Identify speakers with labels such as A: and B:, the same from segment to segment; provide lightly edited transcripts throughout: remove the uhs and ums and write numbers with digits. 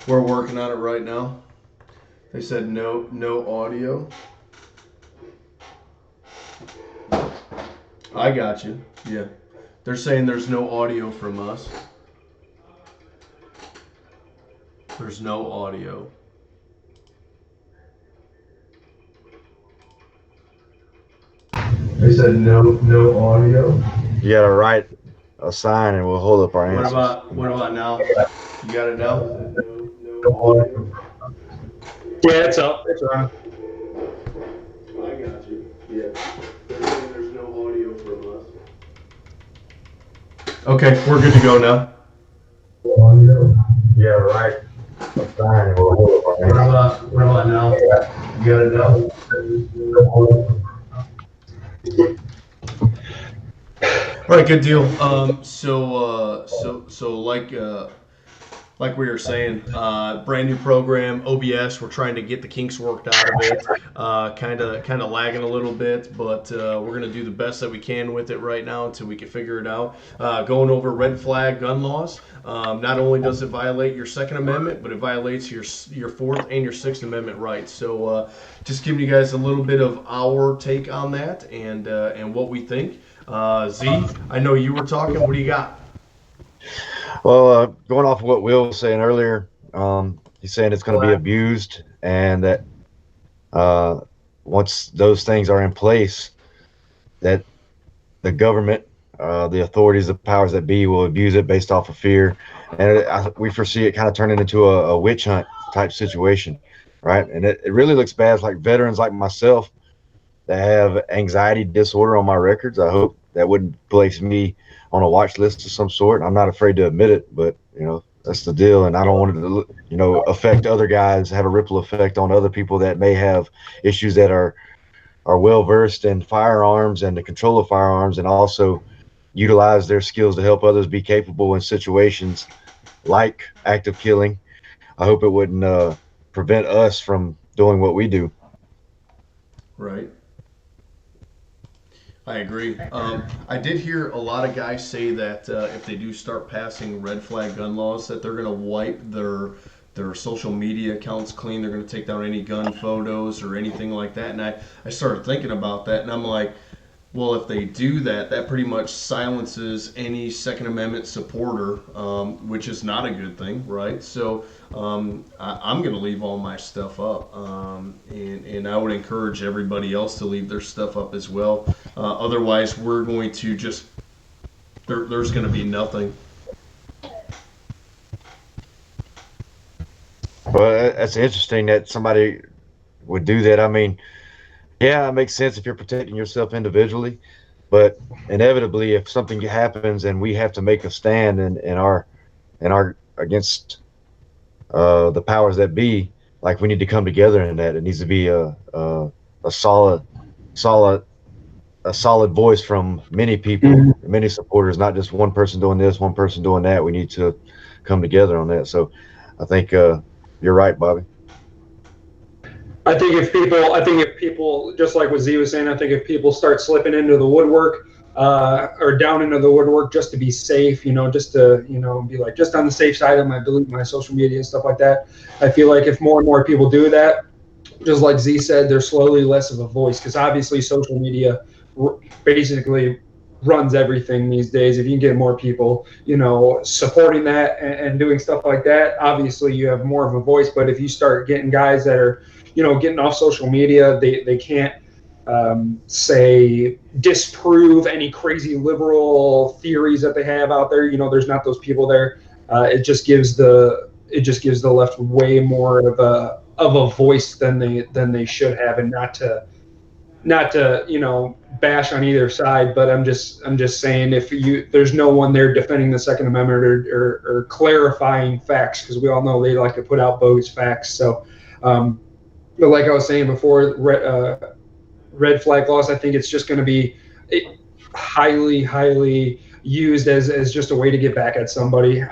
A: We're working on it right now. They said no audio. I got you. Yeah. They're saying there's no audio from us. There's no audio. They said no audio.
B: You gotta write a sign and we'll hold up our
A: What
B: answers.
A: about now? You got it now?
C: No audio. Yeah, it's up. It's on.
A: I got you. Yeah. They're saying there's no audio from us. Okay, we're good to go now.
B: Audio. Yeah, right. A sign and we'll hold up our answers.
A: What about now? You got it now? All right, good deal. So like we were saying, brand new program, OBS. We're trying to get the kinks worked out of it. Kind of lagging a little bit, but we're gonna do the best that we can with it right now until we can figure it out. Going over red flag gun laws. Not only does it violate your Second Amendment, but it violates your Fourth and your Sixth Amendment rights. So just giving you guys a little bit of our take on that and what we think. Z, I know you were talking. What do you got?
B: Well, going off of what Will was saying earlier, he's saying it's going to be abused, and that once those things are in place, that the government, the authorities, the powers that be, will abuse it based off of fear, and we foresee it kind of turning into a witch hunt type situation, right? And it really looks bad. It's like veterans like myself that have anxiety disorder on my records. I hope that wouldn't place me on a watch list of some sort. I'm not afraid to admit it, but that's the deal, and I don't want it to affect other guys, have a ripple effect on other people that may have issues that are well versed in firearms and the control of firearms, and also utilize their skills to help others be capable in situations like active killing. I hope it wouldn't prevent us from doing what we do.
A: Right. I agree. I did hear a lot of guys say that if they do start passing red flag gun laws, that they're going to wipe their social media accounts clean. They're going to take down any gun photos or anything like that. And I started thinking about that, and I'm like, well, if they do that, that pretty much silences any Second Amendment supporter, which is not a good thing, right? So I'm going to leave all my stuff up, and I would encourage everybody else to leave their stuff up as well. Otherwise, we're going to just there's going to be nothing.
B: Well, that's interesting that somebody would do that. I mean, yeah, it makes sense if you're protecting yourself individually, but inevitably, if something happens and we have to make a stand in our against the powers that be, like we need to come together in that. It needs to be a solid, solid, a solid voice from many people, many supporters, not just one person doing this, one person doing that. We need to come together on that. So, I think you're right, Bobby.
C: I think if people, just like what Z was saying, I think if people start slipping into the woodwork or down into the woodwork just to be safe, just to, be like just on the safe side of my social media and stuff like that. I feel like if more and more people do that, just like Z said, there's slowly less of a voice, because obviously social media basically runs everything these days. If you can get more people, supporting that and doing stuff like that, obviously you have more of a voice. But if you start getting guys that are, getting off social media, they can't say disprove any crazy liberal theories that they have out there. There's not those people there. It just gives the left way more of a voice than they should have, and not to bash on either side, but I'm just saying, if there's no one there defending the Second Amendment or clarifying facts, because we all know they like to put out bogus facts. So but like I was saying before, red flag laws, I think it's just going to be highly used as just a way to get back at somebody.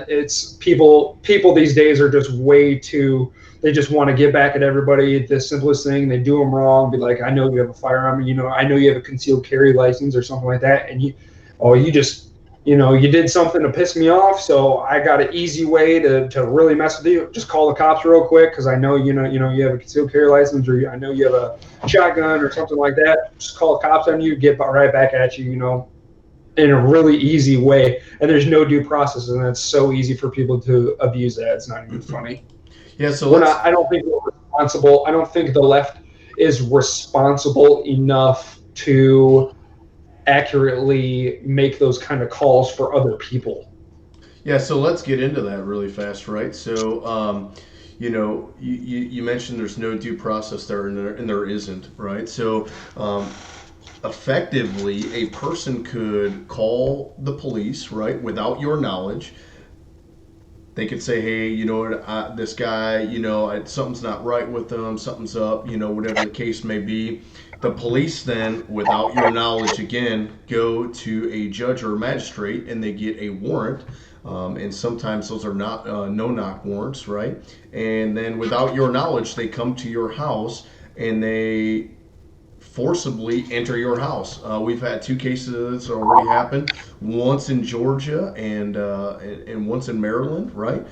C: It's people these days are just way too, they just want to get back at everybody. The simplest thing, they do them wrong, be like, I know you have a firearm, I know you have a concealed carry license or something like that, and you just you did something to piss me off, so I got an easy way to really mess with you. Just call the cops real quick because I know you have a concealed carry license, or I know you have a shotgun or something like that. Just call the cops on you, get right back at you, in a really easy way. And there's no due process, and it's so easy for people to abuse that. It's not even funny.
A: Yeah, so
C: I don't think we're responsible. I don't think the left is responsible enough to accurately make those kind of calls for other people.
A: Yeah, so let's get into that really fast, right? So, you mentioned there's no due process there, and there isn't, right? So, effectively, a person could call the police, right, without your knowledge. They could say, hey, you know what, this guy, something's not right with them, something's up, whatever the case may be. The police then, without your knowledge again, go to a judge or a magistrate and they get a warrant. And sometimes those are not no-knock warrants, right? And then without your knowledge, they come to your house and they forcibly enter your house. We've had 2 cases of this already happen. Once in Georgia and once in Maryland, right?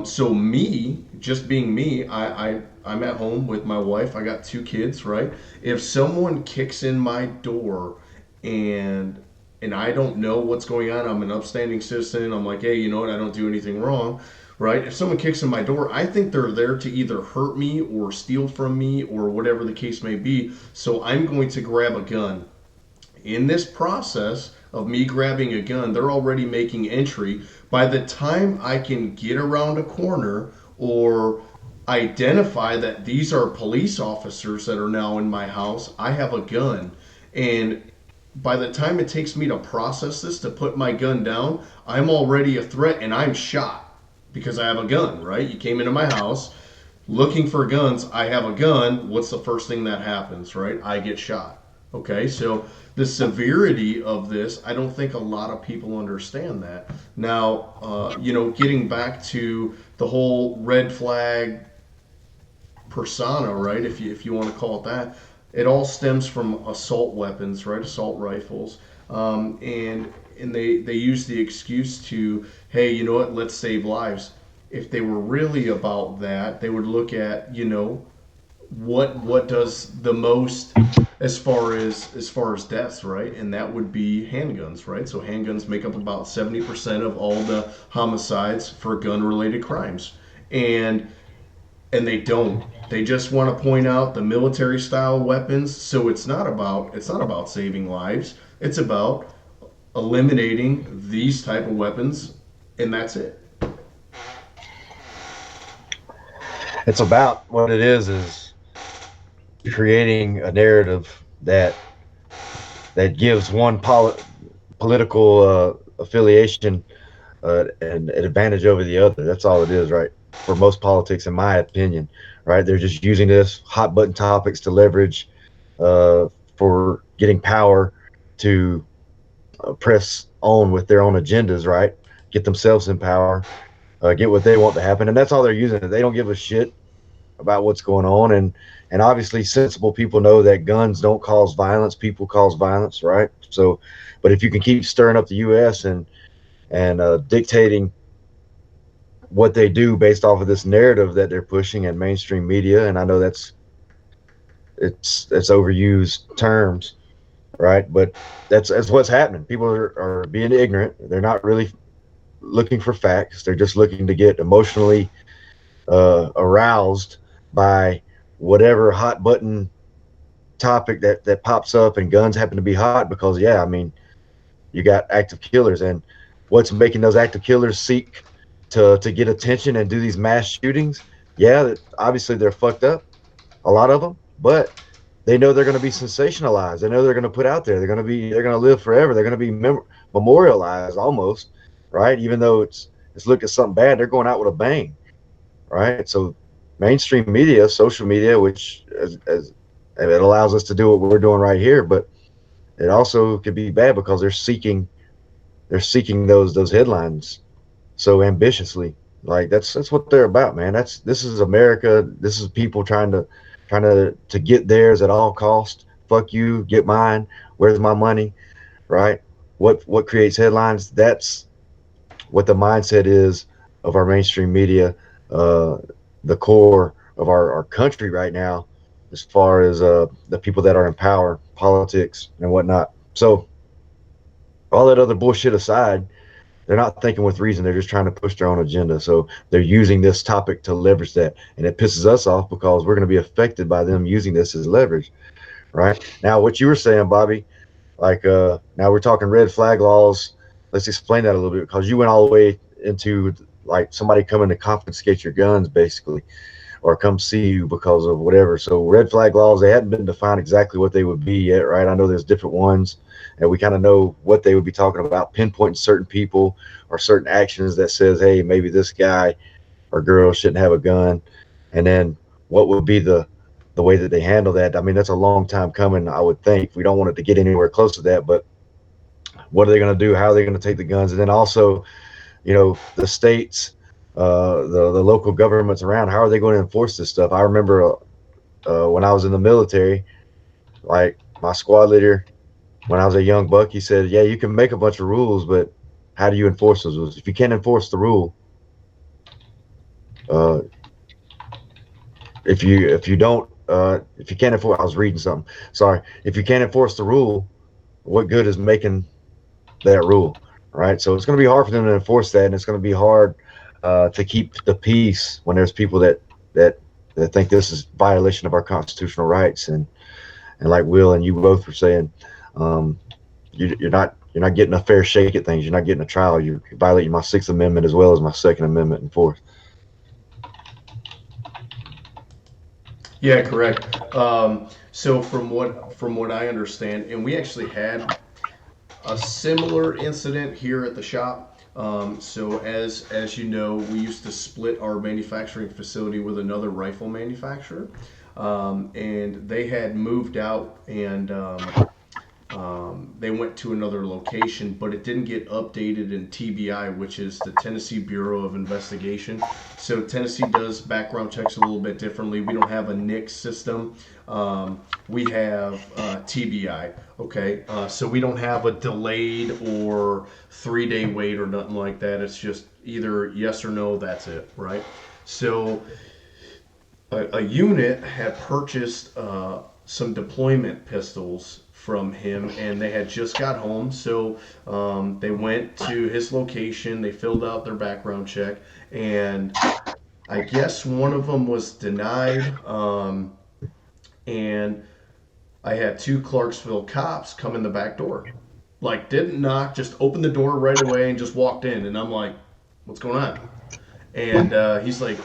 A: So me, just being me, I'm at home with my wife. I got 2 kids, right? If someone kicks in my door and I don't know what's going on, I'm an upstanding citizen. I'm like, hey, you know what? I don't do anything wrong, right? If someone kicks in my door, I think they're there to either hurt me or steal from me or whatever the case may be. So I'm going to grab a gun. In this process of me grabbing a gun, they're already making entry. By the time I can get around a corner or identify that these are police officers that are now in my house, I have a gun. And by the time it takes me to process this, to put my gun down, I'm already a threat and I'm shot because I have a gun, right? You came into my house looking for guns. I have a gun. What's the first thing that happens, right? I get shot. Okay, so the severity of this, I don't think a lot of people understand that. Now, getting back to the whole red flag persona, right? If you want to call it that, it all stems from assault weapons, right? Assault rifles, and they use the excuse to, hey, you know what? Let's save lives. If they were really about that, they would look at, what does the most as far as deaths, right? And that would be handguns, right? So handguns make up about 70% of all the homicides for gun-related crimes, and they don't. They just want to point out the military style weapons. So it's not about saving lives. It's about eliminating these type of weapons, and that's it.
B: It's about what it is creating a narrative that gives one political affiliation an advantage over the other. That's all it is, right? For most politics, in my opinion, right? They're just using this hot button topics to leverage for getting power to press on with their own agendas, right? Get themselves in power, get what they want to happen, and that's all they're using. They don't give a shit about what's going on, and obviously sensible people know that guns don't cause violence, people cause violence, right? So, but if you can keep stirring up the U.S. and dictating what they do based off of this narrative that they're pushing in mainstream media, and I know it's overused terms, right? But that's what's happening. People are being ignorant. They're not really looking for facts. They're just looking to get emotionally aroused by whatever hot button topic that pops up, and guns happen to be hot because, yeah, I mean, you got active killers, and what's making those active killers seek to get attention and do these mass shootings? Yeah, obviously they're fucked up, a lot of them, but they know they're going to be sensationalized. They know they're going to put out there. They're going to live forever. They're going to be memorialized almost, right? Even though it's looked at something bad, they're going out with a bang, right? So mainstream media, social media, which as it allows us to do what we're doing right here, but it also could be bad because they're seeking those headlines so ambitiously. Like that's what they're about, man. This is America. This is people trying to get theirs at all cost. Fuck you, get mine. Where's my money, right? what creates headlines. That's what the mindset is of our mainstream media, uh, the core of our country right now, as far as the people that are in power, politics, and whatnot. So all that other bullshit aside, they're not thinking with reason. They're just trying to push their own agenda. So they're using this topic to leverage that, and it pisses us off because we're going to be affected by them using this as leverage. Right now, what you were saying, Bobby, like now we're talking red flag laws. Let's explain that a little bit, because you went all the way into like somebody coming to confiscate your guns, basically, or come see you because of whatever. So red flag laws, they hadn't been defined exactly what they would be yet, right? I know there's different ones, and we kind of know what they would be talking about, pinpointing certain people or certain actions that says, hey, maybe this guy or girl shouldn't have a gun. And then what would be the way that they handle that? I mean, that's a long time coming, I would think. We don't want it to get anywhere close to that, but what are they going to do? How are they going to take the guns? And then also, the states, the local governments around, how are they going to enforce this stuff? I remember when I was in the military, like my squad leader, when I was a young buck, he said, yeah, you can make a bunch of rules, but how do you enforce those rules? If you can't enforce the rule, uh, if you can't enforce, I was reading something. Sorry. If you can't enforce the rule, what good is making that rule? Right. So it's going to be hard for them to enforce that, and it's going to be hard to keep the peace when there's people that that think this is violation of our constitutional rights. And like Will and you both were saying, um, you're not getting a fair shake at things. You're not getting a trial. You're violating my Sixth Amendment as well as my Second Amendment and Fourth.
A: Yeah, correct. So from what I understand, and we actually had a similar incident here at the shop. So as you know, we used to split our manufacturing facility with another rifle manufacturer, and they had moved out, and they went to another location, but it didn't get updated in TBI, which is the Tennessee Bureau of Investigation. So Tennessee does background checks a little bit differently. We don't have a NICS system. We have TBI. Okay, so we don't have a delayed or 3-day wait or nothing like that. It's just either yes or no. That's it, right? So a unit had purchased some deployment pistols from him, and they had just got home. So they went to his location, they filled out their background check, and I guess one of them was denied. And I had 2 Clarksville cops come in the back door, like didn't knock, just opened the door right away and just walked in. And I'm like, what's going on? And he's like,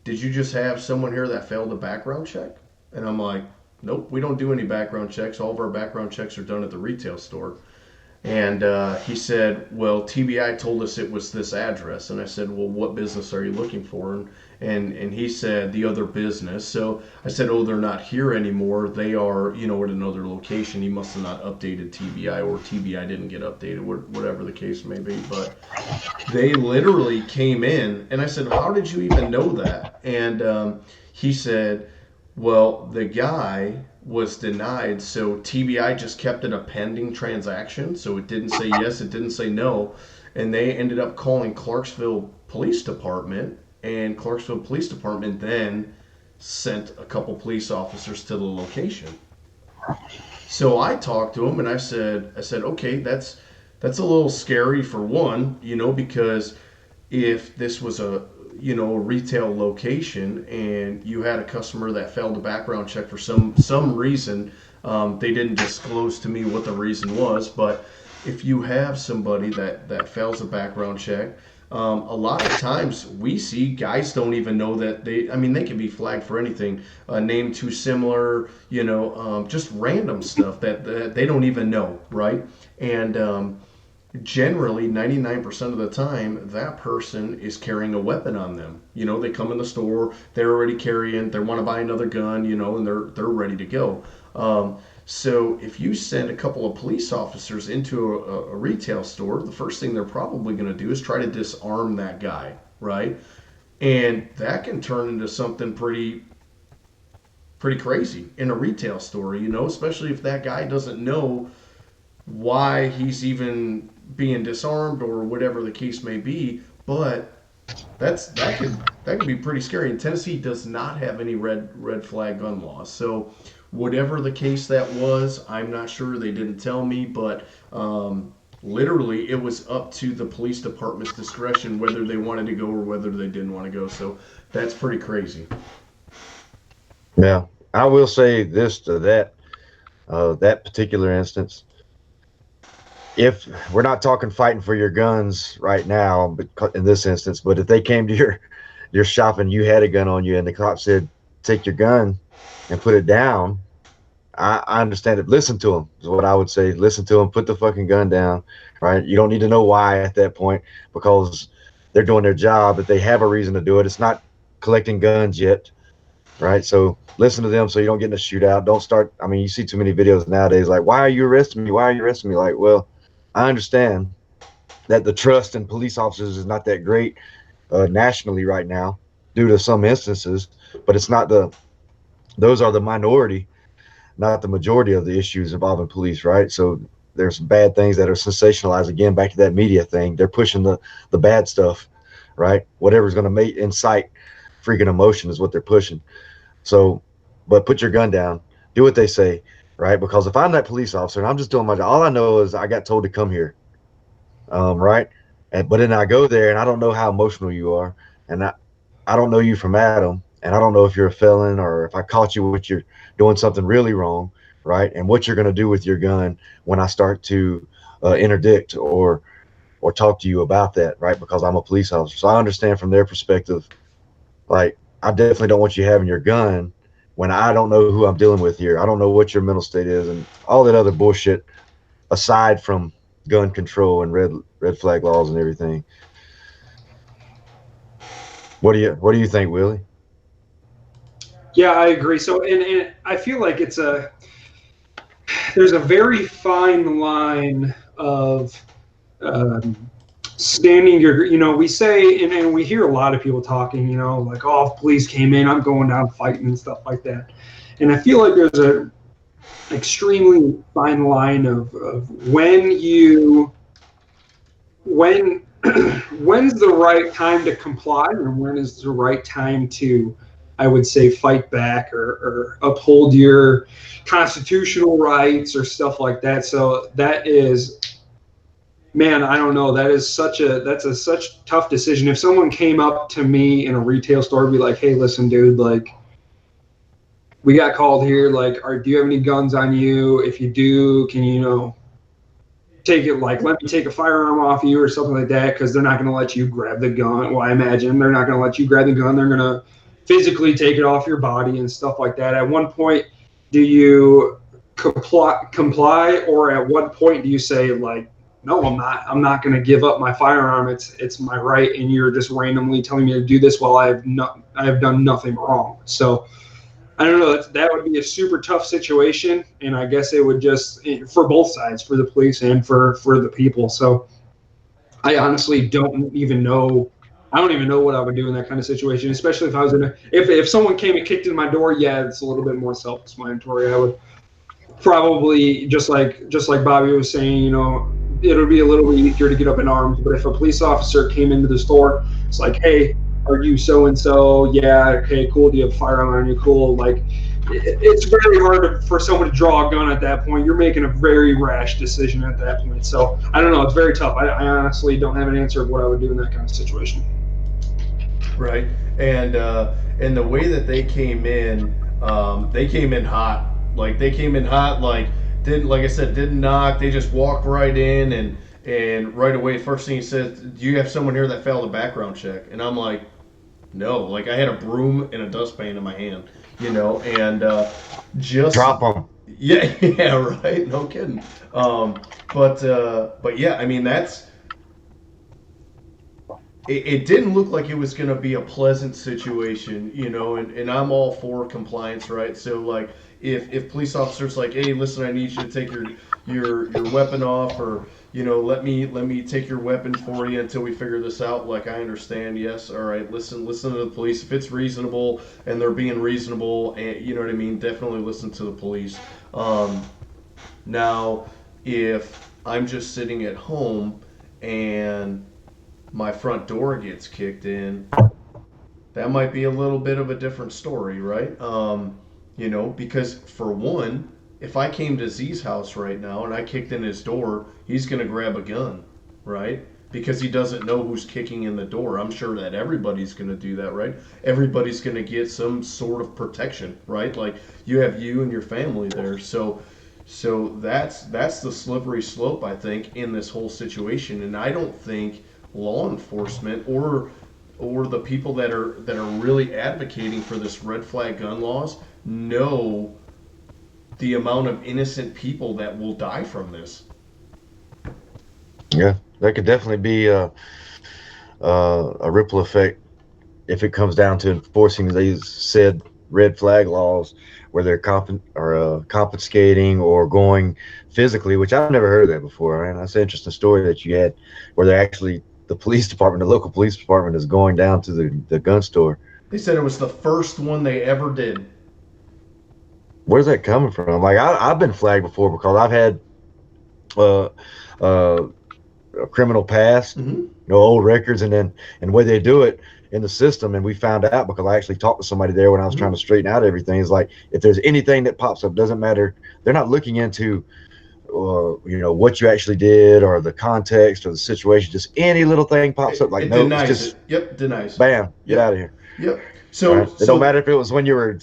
A: did you just have someone here that failed a background check? And I'm like, nope, we don't do any background checks. All of our background checks are done at the retail store. And he said, well, TBI told us it was this address. And I said, well, what business are you looking for? And he said, the other business. So I said, oh, they're not here anymore. They are, at another location. He must have not updated TBI, or TBI didn't get updated, whatever the case may be. But they literally came in, and I said, how did you even know that? And he said, well, the guy was denied, so TBI just kept it a pending transaction, so it didn't say yes, it didn't say no, and they ended up calling Clarksville Police Department, and Clarksville Police Department then sent a couple police officers to the location. So I talked to him, and I said, okay, that's a little scary for one, because if this was a retail location and you had a customer that failed a background check for some reason, they didn't disclose to me what the reason was, but if you have somebody that fails a background check, a lot of times we see guys don't even know that they can be flagged for anything, name too similar, just random stuff that they don't even know, right? And generally 99% of the time that person is carrying a weapon on them. They come in the store, they're already carrying, they want to buy another gun, and they're ready to go. So if you send a couple of police officers into a retail store, the first thing they're probably going to do is try to disarm that guy, right? And that can turn into something pretty crazy in a retail store, especially if that guy doesn't know why he's even being disarmed or whatever the case may be. But that could be pretty scary. And Tennessee does not have any red flag gun laws. So whatever the case that was, I'm not sure. They didn't tell me, but literally it was up to the police department's discretion whether they wanted to go or whether they didn't want to go. So that's pretty crazy.
B: Yeah, I will say this to that particular instance. If we're not talking fighting for your guns right now, but in this instance, but if they came to your shop and you had a gun on you and the cop said, take your gun and put it down, I understand it. Listen to them is what I would say. Listen to them, put the fucking gun down, right? You don't need to know why at that point, because they're doing their job. If they have a reason to do it, it's not collecting guns yet, right? So listen to them so you don't get in a shootout. Don't start. I mean, you see too many videos nowadays like, why are you arresting me? Why are you arresting me? Like, well, I understand that the trust in police officers is not that great nationally right now due to some instances, but it's not those are the minority, not the majority of the issues involving police, right? So there's bad things that are sensationalized. Again, back to that media thing, they're pushing the bad stuff, right? Whatever's going to make incite freaking emotion is what they're pushing. So, but put your gun down, do what they say, right? Because if I'm that police officer and I'm just doing my job, all I know is I got told to come here, right? But then I go there and I don't know how emotional you are, and I don't know you from Adam, and I don't know if you're a felon or if I caught you with you're doing something really wrong, right? And what you're going to do with your gun when I start to interdict or talk to you about that, right? Because I'm a police officer, so I understand from their perspective. Like, I definitely don't want you having your gun when I don't know who I'm dealing with here. I don't know what your mental state is and all that other bullshit aside from gun control and red flag laws and everything. What do you think, Willie?
C: Yeah, I agree. So, and I feel like there's a very fine line of standing your, we say, and we hear a lot of people talking, like, oh, if police came in, I'm going down fighting and stuff like that. And I feel like there's a extremely fine line of when's the right time to comply and when is the right time to, I would say, fight back or uphold your constitutional rights or stuff like that. So that is, man, I don't know. That's such a tough decision. If someone came up to me in a retail store and be like, hey, listen, dude, like, we got called here, like, do you have any guns on you? If you do, can you, take it, like, let me take a firearm off you or something like that, because they're not going to let you grab the gun. Well, I imagine they're not going to let you grab the gun. They're going to physically take it off your body and stuff like that. At one point, do you comply, or at what point do you say, like, no, I'm not going to give up my firearm. It's my right, and you're just randomly telling me to do this while I have done nothing wrong. So I don't know. That would be a super tough situation, and I guess it would just, for both sides, for the police and for the people. So I honestly don't even know. I don't even know what I would do in that kind of situation, especially if I was if someone came and kicked in my door. Yeah, it's a little bit more self-explanatory. I would probably, just like Bobby was saying, it would be a little bit easier to get up in arms. But if a police officer came into the store, it's like, hey, are you so-and-so? Yeah, okay, cool. Do you have a firearm on you? Cool. Like, it's very hard for someone to draw a gun at that point. You're making a very rash decision at that point. So I don't know. It's very tough. I honestly don't have an answer of what I would do in that kind of situation.
A: Right, and the way that they came in hot. Like, they came in hot. Like, didn't knock. They just walked right in, and right away, first thing he says, do you have someone here that failed a background check? And I'm like, no. Like, I had a broom and a dustpan in my hand, and just
B: Drop them.
A: Yeah, right. No kidding. But yeah, I mean, it didn't look like it was going to be a pleasant situation, and I'm all for compliance, right? So, like, if police officers like, hey, listen, I need you to take your weapon off, or let me take your weapon for you until we figure this out. Like, I understand. Yes, all right. Listen to the police. If it's reasonable and they're being reasonable, and you know what I mean, definitely listen to the police. Now, if I'm just sitting at home and my front door gets kicked in, that might be a little bit of a different story, right? Because for one, if I came to Z's house right now and I kicked in his door, he's going to grab a gun, right? Because he doesn't know who's kicking in the door. I'm sure that everybody's going to do that, right? Everybody's going to get some sort of protection, right? Like you have you and your family there. So that's the slippery slope, I think, in this whole situation. And I don't think law enforcement or the people that are really advocating for this red flag gun laws know the amount of innocent people that will die from this.
B: Yeah, that could definitely be a ripple effect if it comes down to enforcing these said red flag laws, where they're confiscating or going physically, which I've never heard of that before. Man, that's an interesting story that you had, where they're actually the police department, the local police department, is going down to the gun store.
A: They said it was the first one they ever did.
B: Where's that coming from? Like I've been flagged before because I've had a criminal past, old records, and the way they do it in the system, and we found out because I actually talked to somebody there when I was trying to straighten out everything. Is like, if there's anything that pops up, doesn't matter. They're not looking into what you actually did or the context or the situation. Just any little thing pops up, like
A: it
B: no,
A: denies
B: it's just
A: it. Yep, denies.
B: Bam, get out of here.
A: Yep. So
B: right? It don't matter if it was when you were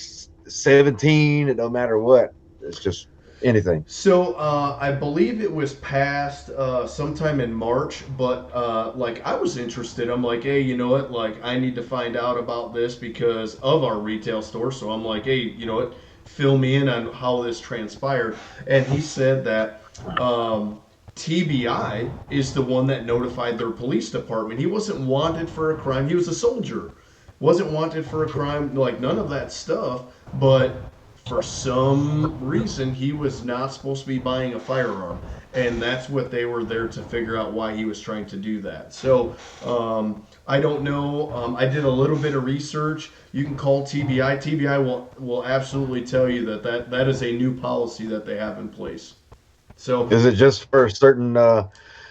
B: 17. It don't matter what. It's just anything.
A: So I believe it was passed sometime in March, but I was interested. I'm like, hey, you know what? Like, I need to find out about this because of our retail store. So I'm like, hey, you know what? Fill me in on how this transpired. And he said that TBI is the one that notified their police department. He wasn't wanted for a crime. He was a soldier. Wasn't wanted for a crime, like none of that stuff, but for some reason he was not supposed to be buying a firearm, and that's what they were there to figure out, why he was trying to do that. So I don't know. I did a little bit of research. You can call TBI. TBI will absolutely tell you that is a new policy that they have in place. So
B: is it just for certain
A: I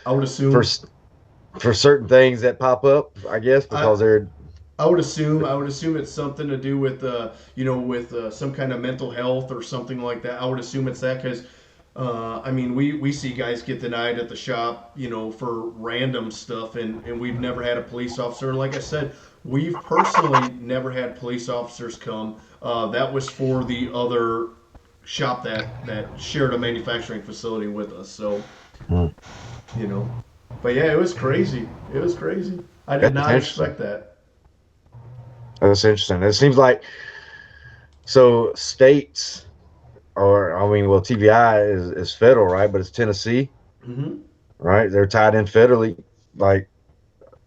A: would assume
B: for certain things that pop up, I guess, because they're
A: I would assume it's something to do with with some kind of mental health or something like that. I would assume it's that, because we see guys get denied at the shop, for random stuff, and we've never had a police officer. Like I said, we've personally never had police officers come. That was for the other shop that shared a manufacturing facility with us. So, but yeah, it was crazy. I did not expect that.
B: That's interesting. It seems like, so states, TBI is federal, right? But it's Tennessee, right? They're tied in federally,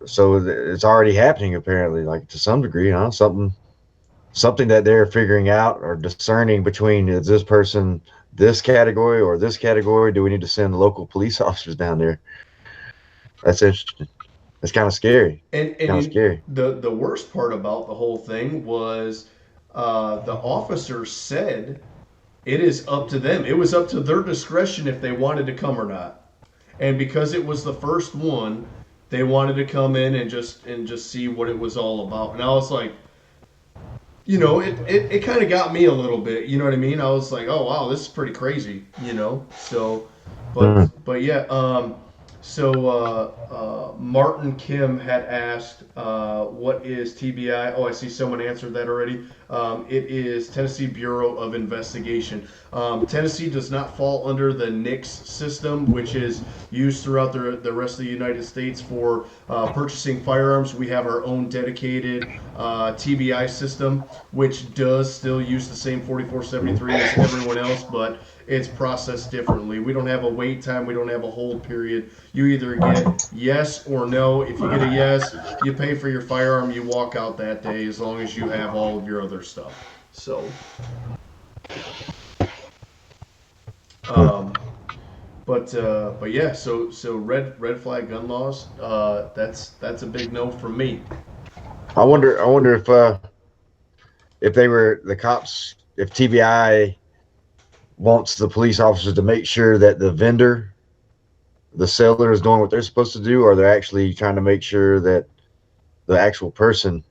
B: so it's already happening apparently, to some degree, huh? Something that they're figuring out or discerning between, is this person this category or this category? Do we need to send local police officers down there? That's interesting. It's kind of scary.
A: And scary. The worst part about the whole thing was the officers said it is up to them. It was up to their discretion if they wanted to come or not. And because it was the first one, they wanted to come in and just see what it was all about. And I was like, it kind of got me a little bit. You know what I mean? I was like, oh wow, this is pretty crazy. So, but yeah. So Martin Kim had asked, what is TBI? Oh, I see someone answered that already. It is Tennessee Bureau of Investigation. Tennessee does not fall under the NICS system, which is used throughout the rest of the United States for purchasing firearms. We have our own dedicated TBI system, which does still use the same 4473 as everyone else, but it's processed differently. We don't have a wait time. We don't have a hold period. You either get yes or no. If you get a yes, you pay for your firearm. You walk out that day as long as you have all of your other stuff. So, but yeah. So red flag gun laws. That's a big no from me.
B: I wonder if they were the cops, if TBI wants the police officers to make sure that the vendor the seller is doing what they're supposed to do, or they're actually trying to make sure that the actual person.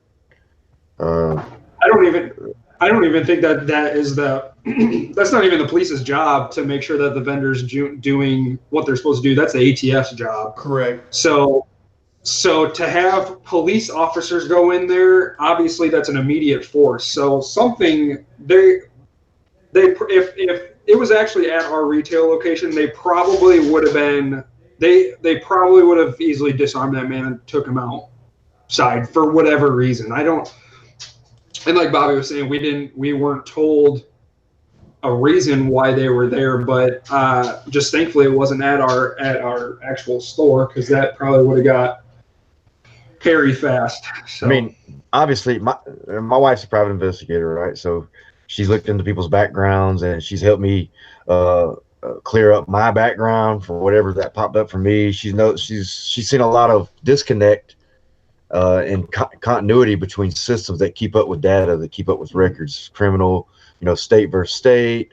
C: I don't even I don't even think that is the that's not even the police's job to make sure that the vendor's doing what they're supposed to do. That's the ATF's job.
A: Correct.
C: So to have police officers go in there, obviously that's an immediate force. So something if it was actually at our retail location, they probably would have been they probably would have easily disarmed that man and took him outside for whatever reason. I don't. And like Bobby was saying, we weren't told a reason why they were there, but just thankfully it wasn't at our actual store, because that probably would have got hairy fast. So.
B: I mean, obviously, my wife's a private investigator, right? So she's looked into people's backgrounds, and she's helped me clear up my background for whatever that popped up for me. She's seen a lot of disconnect and continuity between systems that keep up with data, that keep up with records, criminal, state versus state,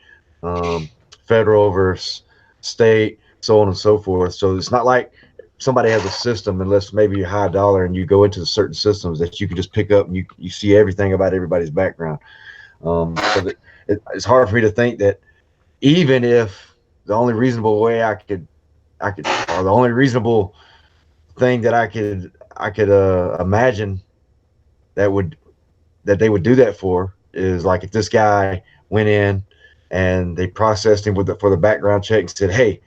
B: federal versus state, so on and so forth. So it's not like somebody has a system, unless maybe you're high dollar and you go into certain systems, that you can just pick up and you see everything about everybody's background. So that it's hard for me to think that, even if the only reasonable way I could, or the only reasonable thing that I could imagine that they would do that for is, like, if this guy went in and they processed him for the background check and said, hey,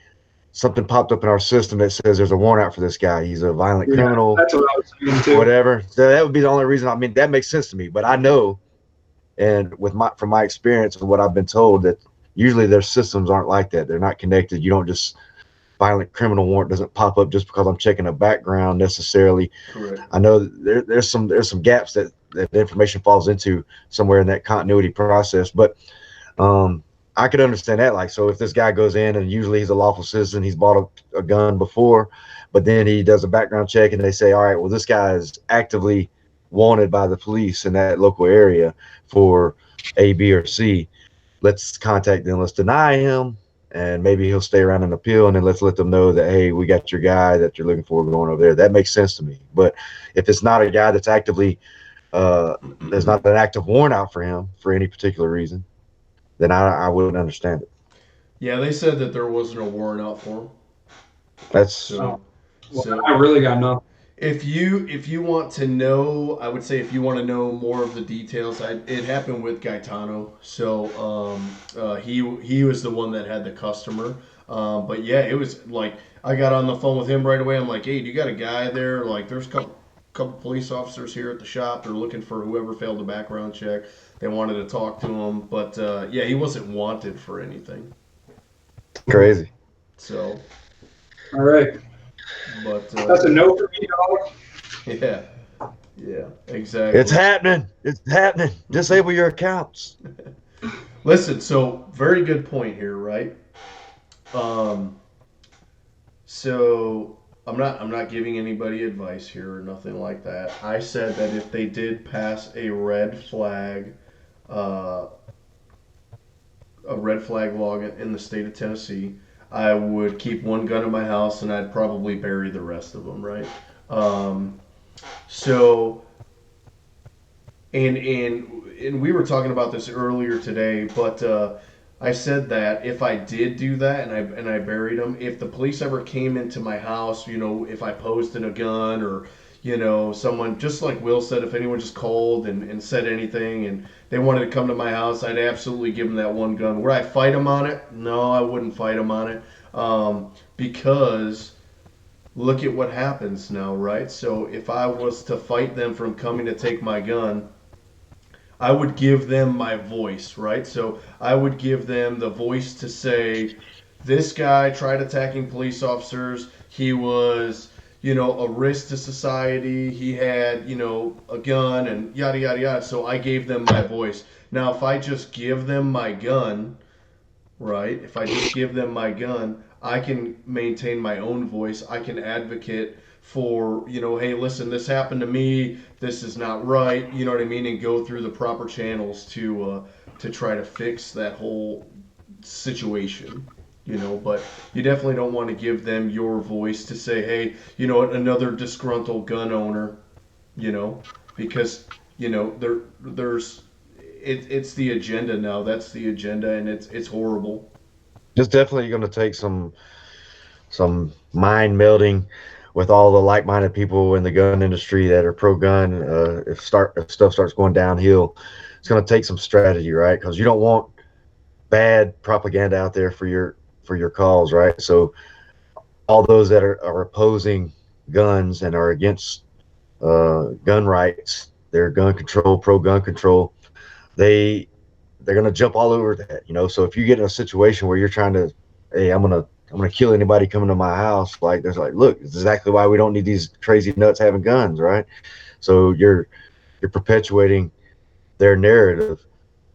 B: something popped up in our system that says there's a warrant out for this guy. He's a violent criminal.
C: That's what I was saying too.
B: Whatever. So that would be the only reason. I mean, that makes sense to me. But I know, and from my experience and what I've been told, that usually their systems aren't like that. They're not connected. You don't just violent criminal warrant doesn't pop up just because I'm checking a background necessarily.
A: Correct.
B: I know there's some gaps that the information falls into somewhere in that continuity process, but I could understand that. Like, so if this guy goes in and usually he's a lawful citizen, he's bought a gun before, but then he does a background check and they say, all right, well, this guy is actively wanted by the police in that local area for A, B, or C. Let's contact them. Let's deny him, and maybe he'll stay around and appeal, and then let's let them know that, hey, we got your guy that you're looking for going over there. That makes sense to me. But if it's not a guy that's actively, there's not an active warrant out for him for any particular reason, then I wouldn't understand it.
A: Yeah, they said that there wasn't a warrant out for him.
B: That's
C: I really got nothing.
A: If you want to know, I would say if you want to know more of the details, it happened with Gaetano. So he was the one that had the customer. But yeah, it was like, I got on the phone with him right away. I'm like, hey, do you got a guy there? Like, there's a couple police officers here at the shop. They're looking for whoever failed the background check. They wanted to talk to him, but yeah, he wasn't wanted for anything.
B: crazy.
A: So,
C: All right.
A: but
C: That's a no for me, dog.
A: yeah, exactly.
B: It's happening. It's happening. Disable your accounts.
A: Listen, so very good point here, right? So I'm not giving anybody advice here or nothing like that. I said that if they did pass a red flag law in the state of Tennessee, I would keep one gun in my house and I'd probably bury the rest of them, right? So, and we were talking about this earlier today, but I said that if I did do that and I buried them, if the police ever came into my house, if I posted a gun, or someone, just like Will said, if anyone just called and said anything and they wanted to come to my house, I'd absolutely give them that one gun. Would I fight them on it? No, I wouldn't fight them on it, because look at what happens now, right? So if I was to fight them from coming to take my gun, I would give them my voice, right? So I would give them the voice to say, this guy tried attacking police officers. He was, a risk to society. He had, a gun and yada, yada, yada. So I gave them my voice. Now, if I just give them my gun, right? If I just give them my gun, I can maintain my own voice. I can advocate for, hey, listen, this happened to me. This is not right. You know what I mean? And go through the proper channels to try to fix that whole situation. But you definitely don't want to give them your voice to say, hey, another disgruntled gun owner, you know, because there's it's the agenda now. That's the agenda, and it's horrible.
B: It's definitely going to take some mind melding with all the like-minded people in the gun industry that are pro-gun. If stuff starts going downhill, it's going to take some strategy, right? Because you don't want bad propaganda out there for your cause, right? So all those that are opposing guns and are against gun rights, they're gun control, pro-gun control. They they're gonna jump all over that, So if you get in a situation where you're trying to, hey, I'm gonna kill anybody coming to my house, like there's like, look, it's exactly why we don't need these crazy nuts having guns, right? So you're perpetuating their narrative.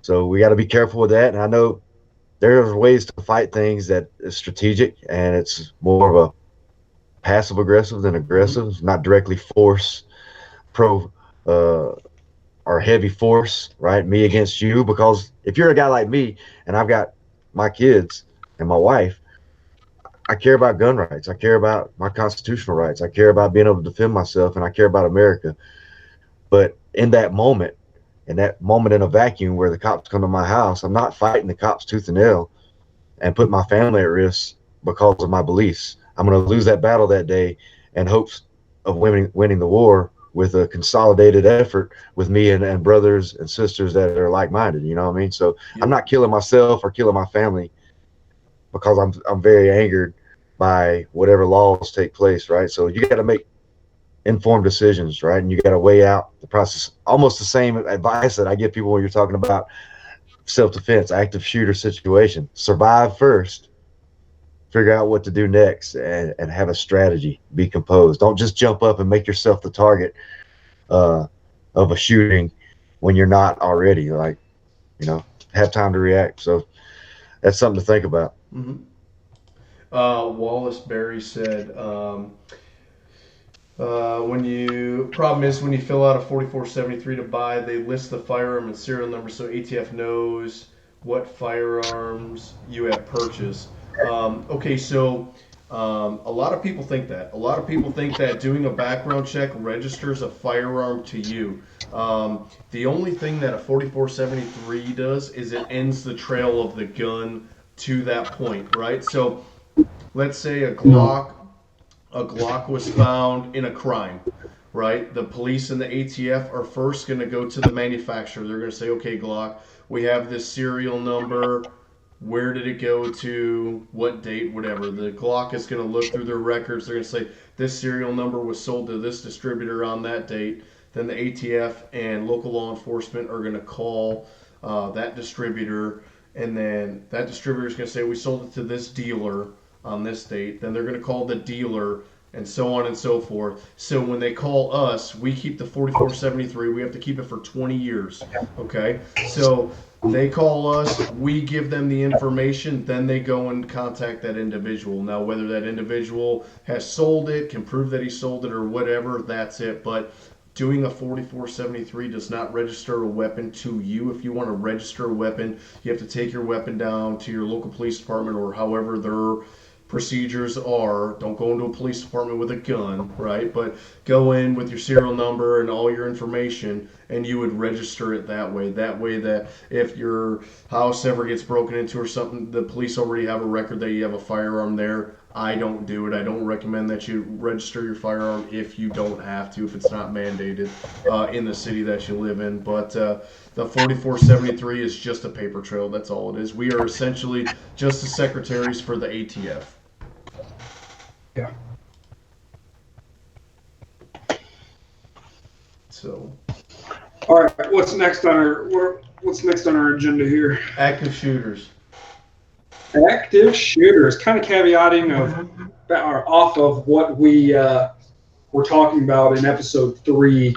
B: So we got to be careful with that. And I know there's ways to fight things that is strategic and it's more of a passive aggressive than aggressive, not directly force pro uh, or heavy force, right? Me against you. Because if you're a guy like me and I've got my kids and my wife, I care about gun rights. I care about my constitutional rights. I care about being able to defend myself, and I care about America. But in that moment in a vacuum where the cops come to my house, I'm not fighting the cops tooth and nail and put my family at risk because of my beliefs. I'm going to lose that battle that day in hopes of winning the war with a consolidated effort with me and brothers and sisters that are like-minded. You know what I mean? So I'm not killing myself or killing my family because I'm very angered by whatever laws take place, right? So you got to make informed decisions, right? And you got to weigh out the process. Almost the same advice that I give people when you're talking about self-defense, active shooter situation. Survive first, figure out what to do next, and have a strategy. Be composed. Don't just jump up and make yourself the target of a shooting when you're not already. Like, have time to react. So that's something to think about.
A: Mm-hmm. Wallace Berry said, problem is when you fill out a 4473 to buy, they list the firearm and serial number so ATF knows what firearms you have purchased. Okay, so a lot of people think that. A lot of people think that doing a background check registers a firearm to you. The only thing that a 4473 does is it ends the trail of the gun to that point, right? So let's say a Glock was found in a crime, right? The police and the ATF are first going to go to the manufacturer. They're going to say, okay, Glock, we have this serial number. Where did it go to? What date? Whatever. The Glock is going to look through their records. They're going to say, this serial number was sold to this distributor on that date. Then the ATF and local law enforcement are going to call that distributor. And then that distributor is going to say, we sold it to this dealer on this date. Then they're going to call the dealer and so on and so forth. So when they call us, we keep the 4473. We have to keep it for 20 years. Okay? So they call us, we give them the information, then they go and contact that individual. Now, whether that individual has sold it, can prove that he sold it or whatever, that's it. But doing a 4473 does not register a weapon to you. If you want to register a weapon, you have to take your weapon down to your local police department or however their procedures are. Don't go into a police department with a gun, right? But go in with your serial number and all your information, and you would register it that way. That way that if your house ever gets broken into or something, the police already have a record that you have a firearm there. I don't do it. I don't recommend that you register your firearm if you don't have to, if it's not mandated in the city that you live in. But the 4473 is just a paper trail. That's all it is. We are essentially just the secretaries for the ATF.
C: Yeah.
A: So.
C: All right. What's next on our agenda here?
A: Active shooters.
C: Active shooters. Kind of caveating off of what we were talking about in episode 3.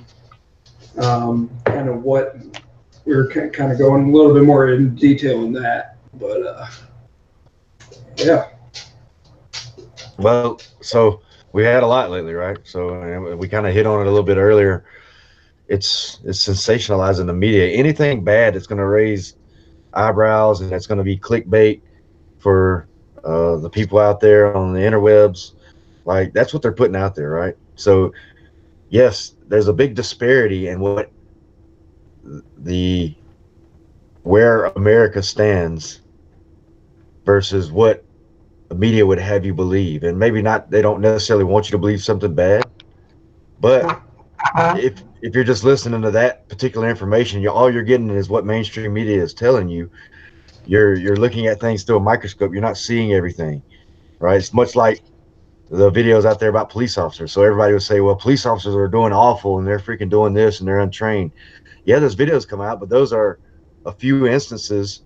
C: Kind of what we were kind of going a little bit more in detail in that, but yeah.
B: Well, so we had a lot lately, right? So we kind of hit on it a little bit earlier. It's sensationalizing the media. Anything bad that's going to raise eyebrows and that's going to be clickbait for the people out there on the interwebs, like that's what they're putting out there, right? So yes, there's a big disparity in what the where America stands versus what the media would have you believe. And maybe not, they don't necessarily want you to believe something bad, but if you're just listening to that particular information, all you're getting is what mainstream media is telling you. You're looking at things through a microscope. You're not seeing everything, right? It's much like the videos out there about police officers. So everybody would say, well, police officers are doing awful and they're freaking doing this and they're untrained. Yeah, those videos come out, but those are a few instances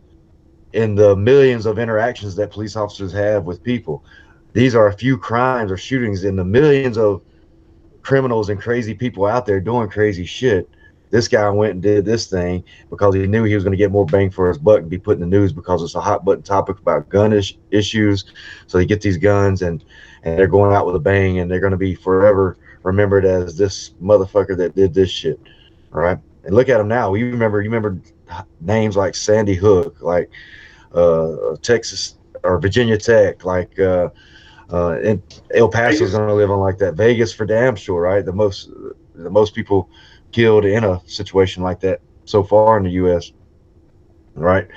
B: in the millions of interactions that police officers have with people. These are a few crimes or shootings in the millions of criminals and crazy people out there doing crazy shit. This guy went and did this thing because he knew he was going to get more bang for his buck and be put in the news because it's a hot button topic about gun issues. So they get these guns and they're going out with a bang and they're going to be forever remembered as this motherfucker that did this shit. All right. And look at him now. You remember names like Sandy Hook, like Texas or Virginia Tech, like and El Paso's going to live on like that. Vegas for damn sure, right? The most people killed in a situation like that so far in the U.S. Right?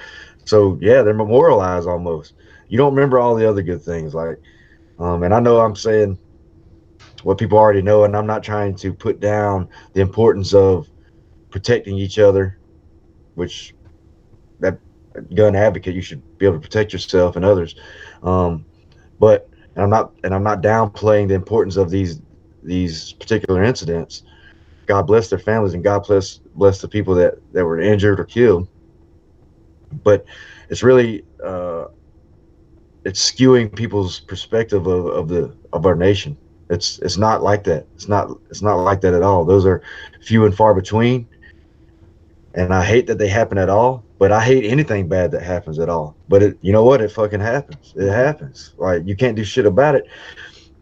B: So yeah, they're memorialized almost. You don't remember all the other good things, like, and I know I'm saying what people already know, and I'm not trying to put down the importance of protecting each other, which that gun advocate, you should be able to protect yourself and others. But and I'm not downplaying the importance of these particular incidents. God bless their families and God bless the people that were injured or killed. But it's really it's skewing people's perspective of our nation. It's not like that. It's not like that at all. Those are few and far between. And I hate that they happen at all, but I hate anything bad that happens at all. But you know what? It fucking happens. It happens. Like, you can't do shit about it.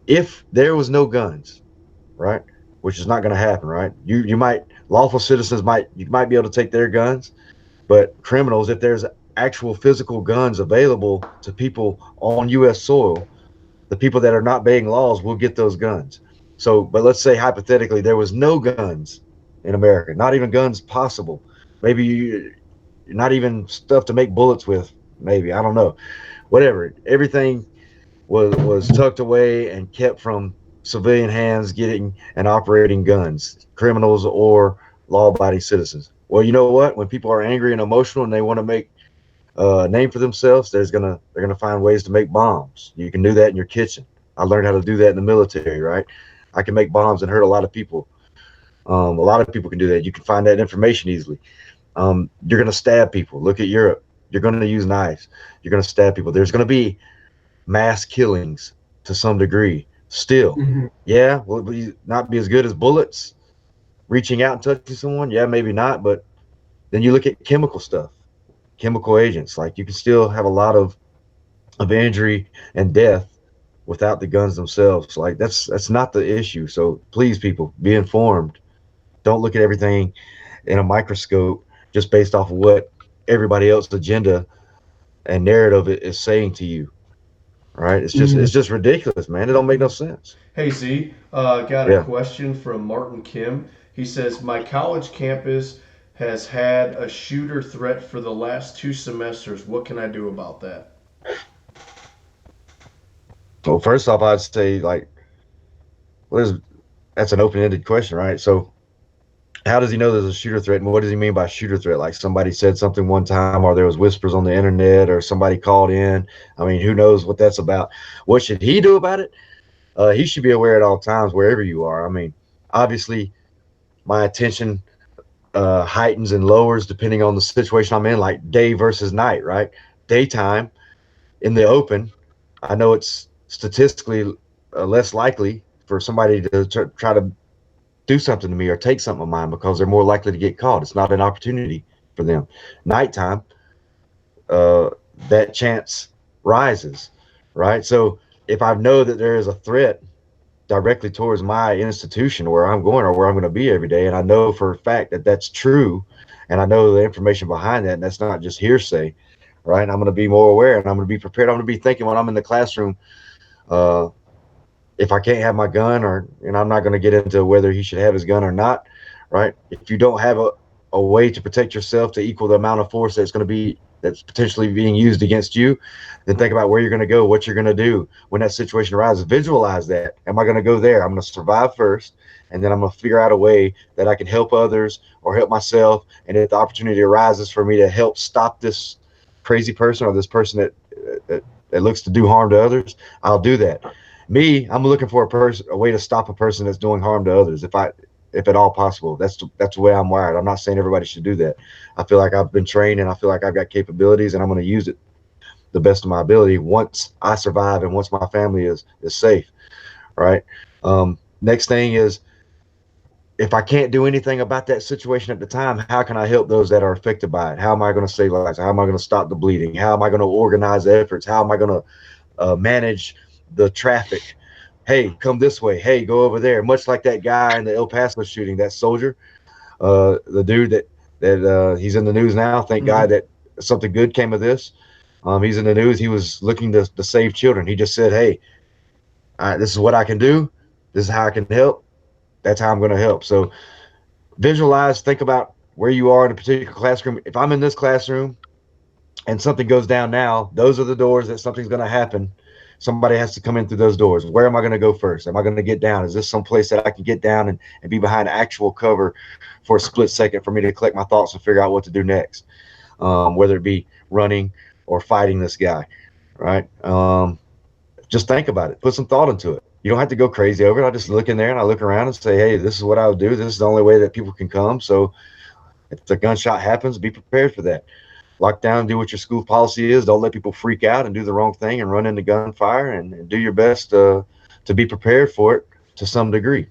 B: If there was no guns, right? Which is not going to happen, right? You might, lawful citizens you might be able to take their guns, but criminals, if there's actual physical guns available to people on U.S. soil, the people that are not obeying laws will get those guns. So, but let's say hypothetically there was no guns in America, not even guns possible. Maybe not even stuff to make bullets with. Maybe, I don't know. Whatever. Everything was tucked away and kept from civilian hands getting and operating guns, criminals or law-abiding citizens. Well, you know what? When people are angry and emotional and they want to make a name for themselves, they're gonna find ways to make bombs. You can do that in your kitchen. I learned how to do that in the military, right? I can make bombs and hurt a lot of people. A lot of people can do that. You can find that information easily. You're going to stab people. Look at Europe. You're going to use knives. You're going to stab people. There's going to be mass killings to some degree still. Yeah, will it not be as good as bullets? Reaching out and touching someone? Yeah, maybe not. But then you look at chemical stuff, chemical agents. Like, you can still have a lot of injury and death without the guns themselves. Like, that's not the issue. So please, people, be informed. Don't look at everything in a microscope just based off of what everybody else's agenda and narrative is saying to you. Right? It's just ridiculous, man. It don't make no sense.
A: Hey Z, got a question from Martin Kim. He says, my college campus has had a shooter threat for the last 2 semesters. What can I do about that?
B: Well, first off, I'd say, like, that's an open-ended question, right? So how does he know there's a shooter threat, and what does he mean by shooter threat? Like, somebody said something one time, or there was whispers on the internet, or somebody called in. I mean, who knows what that's about? What should he do about it? He should be aware at all times, wherever you are. I mean, obviously, my attention heightens and lowers depending on the situation I'm in, like day versus night, right? Daytime, in the open, I know it's statistically less likely for somebody to try to do something to me or take something of mine because they're more likely to get caught. It's not an opportunity for them. Nighttime, that chance rises, right? So if I know that there is a threat directly towards my institution where I'm going or where I'm going to be every day, and I know for a fact that that's true, and I know the information behind that, and that's not just hearsay, right? I'm going to be more aware, and I'm going to be prepared. I'm going to be thinking when I'm in the classroom, if I can't have my gun, and I'm not going to get into whether he should have his gun or not, right? If you don't have a way to protect yourself to equal the amount of force that's potentially being used against you, then think about where you're going to go, what you're going to do when that situation arises. Visualize that. Am I going to go there? I'm going to survive first, and then I'm going to figure out a way that I can help others or help myself. And if the opportunity arises for me to help stop this crazy person or this person that looks to do harm to others, I'll do that. Me, I'm looking for a way to stop a person that's doing harm to others, if at all possible. That's the way I'm wired. I'm not saying everybody should do that. I feel like I've been trained, and I feel like I've got capabilities, and I'm going to use it the best of my ability once I survive and once my family is safe, right? Next thing is, if I can't do anything about that situation at the time, how can I help those that are affected by it? How am I going to save lives? How am I going to stop the bleeding? How am I going to organize efforts? How am I going to manage the traffic? Hey, come this way. Hey, go over there. Much like that guy in the El Paso shooting, that soldier, the dude that he's in the news now. Thank God that something good came of this. He's in the news. He was looking to save children. He just said, hey, this is what I can do. This is how I can help. That's how I'm going to help. So visualize, think about where you are in a particular classroom. If I'm in this classroom and something goes down now, those are the doors that something's going to happen. Somebody has to come in through those doors. Where am I going to go first? Am I going to get down? Is this some place that I can get down and be behind actual cover for a split second for me to collect my thoughts and figure out what to do next? Whether it be running or fighting this guy, right? Just think about it. Put some thought into it. You don't have to go crazy over it. I just look in there and I look around and say, hey, this is what I would do. This is the only way that people can come. So if the gunshot happens, be prepared for that. Lock down, do what your school policy is. Don't let people freak out and do the wrong thing and run into gunfire, and do your best to be prepared for it to some degree.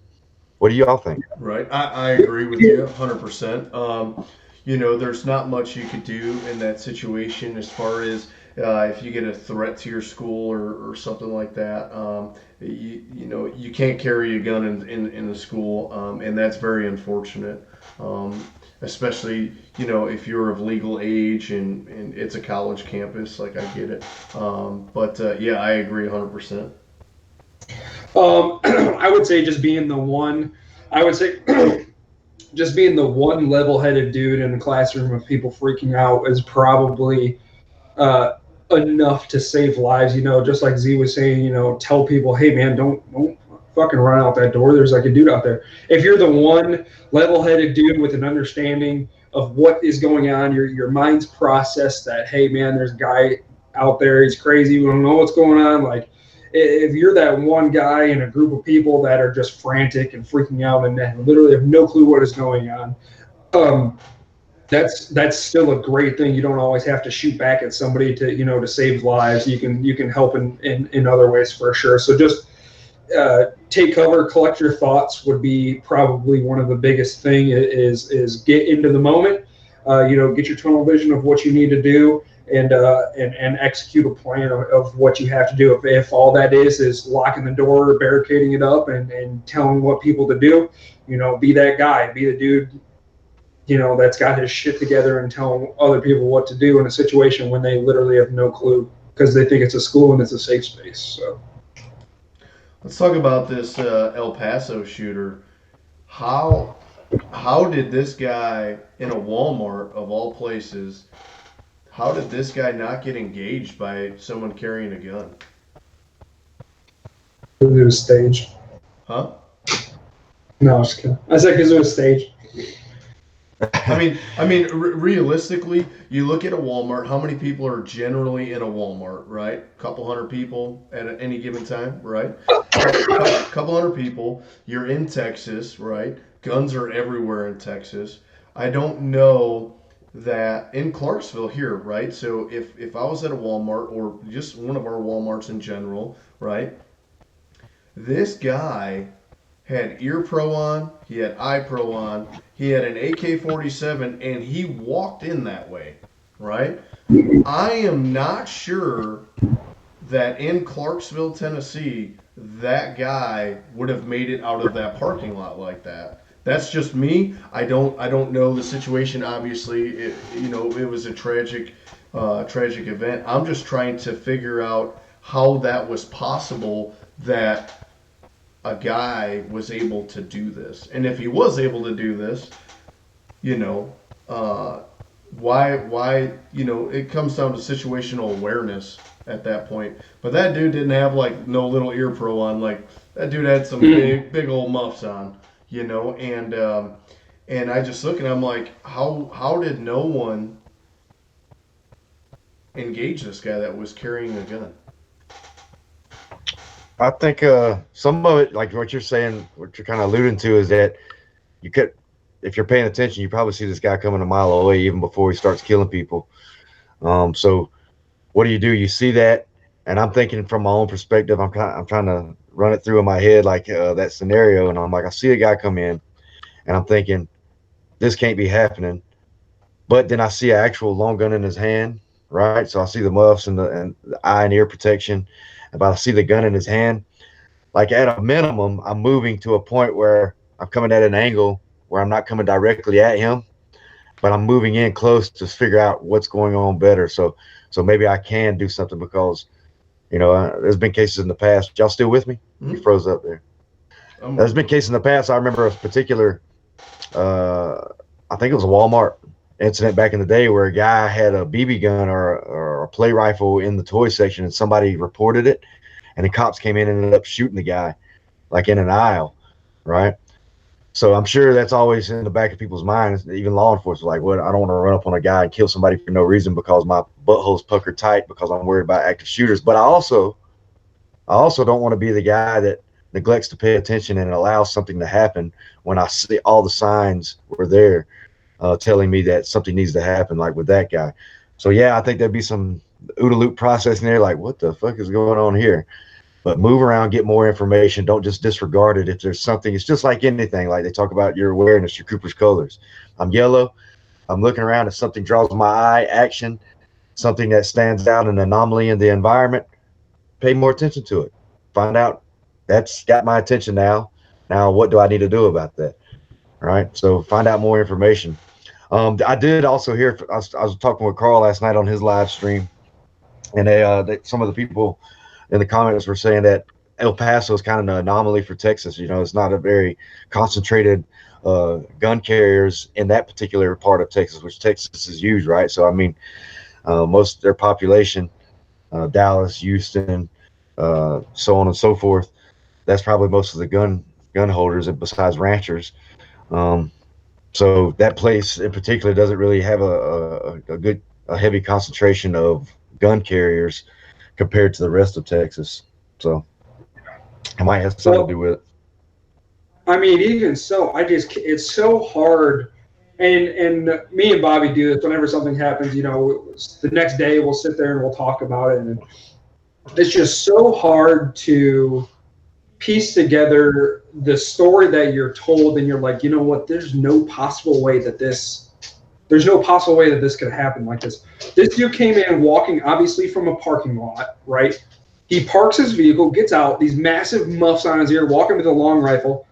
B: What do y'all think?
A: Right. I agree with you 100%. There's not much you could do in that situation as far as if you get a threat to your school or something like that. You can't carry a gun in the school, and that's very unfortunate. Especially, if you're of legal age and it's a college campus, like I get it. Yeah, I agree 100%.
C: I would say just being the one, just being the one level-headed dude in the classroom of people freaking out is probably enough to save lives. Just like Z was saying, tell people, hey man, don't fucking run out that door. There's like a dude out there. If you're the one level-headed dude with an understanding of what is going on, your mind's process that, hey man, there's a guy out there, he's crazy, we don't know what's going on. Like, if you're that one guy in a group of people that are just frantic and freaking out and literally have no clue what is going on, that's still a great thing. You don't always have to shoot back at somebody to save lives. You can help in other ways for sure. So just take cover, collect your thoughts would be probably one of the biggest thing is get into the moment, get your tunnel vision of what you need to do and execute a plan of what you have to do. If all that is locking the door, barricading it up and telling what people to do, be that guy, be the dude, that's got his shit together and telling other people what to do in a situation when they literally have no clue because they think it's a school and it's a safe space. So.
A: Let's talk about this El Paso shooter. How did this guy in a Walmart of all places? How did this guy not get engaged by someone carrying a gun?
C: It was staged.
A: Huh?
C: No, I was kidding. I said because it was staged.
A: Realistically, you look at a Walmart, how many people are generally in a Walmart, right? A couple hundred people at any given time, right? Couple hundred people. You're in Texas, right? Guns are everywhere in Texas. I don't know that in Clarksville here, right? So if I was at a Walmart or just one of our Walmarts in general, right? This guy had ear pro on, he had eye pro on, he had an AK-47, and he walked in that way, right? I am not sure that in Clarksville, Tennessee, that guy would have made it out of that parking lot like that. That's just me. I don't know the situation. Obviously, it was a tragic tragic event. I'm just trying to figure out how that was possible that a guy was able to do this. And if he was able to do this, you know, why, it comes down to situational awareness at that point. But that dude didn't have like no little ear pro on. Like that dude had some big old muffs on, and I just look and I'm like, how did no one engage this guy that was carrying a gun?
B: I think some of it, like what you're saying, what you're kind of alluding to, is that you could, if you're paying attention, you probably see this guy coming a mile away even before he starts killing people. So what do? You see that, and I'm thinking from my own perspective. I'm trying to run it through in my head, like that scenario, and I'm like, I see a guy come in, and I'm thinking, this can't be happening. But then I see an actual long gun in his hand, right? So I see the muffs and the eye and ear protection. But I see the gun in his hand. Like at a minimum, I'm moving to a point where I'm coming at an angle where I'm not coming directly at him, but I'm moving in close to figure out what's going on better. So maybe I can do something because, there's been cases in the past. Y'all still with me? Mm-hmm. You froze up there. There's been cases in the past. I remember a particular, I think it was a Walmart incident back in the day where a guy had a BB gun or a play rifle in the toy section, and somebody reported it, and the cops came in and ended up shooting the guy like in an aisle, right? So I'm sure that's always in the back of people's minds, even law enforcement, like, what, I don't want to run up on a guy and kill somebody for no reason because my butthole's puckered tight because I'm worried about active shooters. But I also don't want to be the guy that neglects to pay attention and allows something to happen when I see all the signs were there telling me that something needs to happen, like with that guy. So yeah, I think there'd be some OODA loop processing there, like, what the fuck is going on here? But move around, get more information. Don't just disregard it. If there's something, it's just like anything. Like they talk about your awareness, your Cooper's colors. I'm yellow. I'm looking around. If something draws my eye, action, something that stands out, an anomaly in the environment, pay more attention to it. Find out that's got my attention now. Now, what do I need to do about that? All right. So find out more information. I did also hear, I was talking with Carl last night on his live stream, and some of the people in the comments were saying that El Paso is kind of an anomaly for Texas. It's not a very concentrated gun carriers in that particular part of Texas, which Texas is huge, right? So, I mean, most of their population, Dallas, Houston, so on and so forth, that's probably most of the gun holders besides ranchers. So that place in particular doesn't really have a heavy concentration of gun carriers compared to the rest of Texas. So it might have something to do with it.
C: I mean, even so, it's so hard. And me and Bobby do this whenever something happens, the next day we'll sit there and we'll talk about it. And it's just so hard to piece together the story that you're told, and you're like, you know what, there's no possible way that this could happen like this. This dude came in walking obviously from a parking lot, right? He parks his vehicle, gets out, these massive muffs on his ear, walking with a long rifle.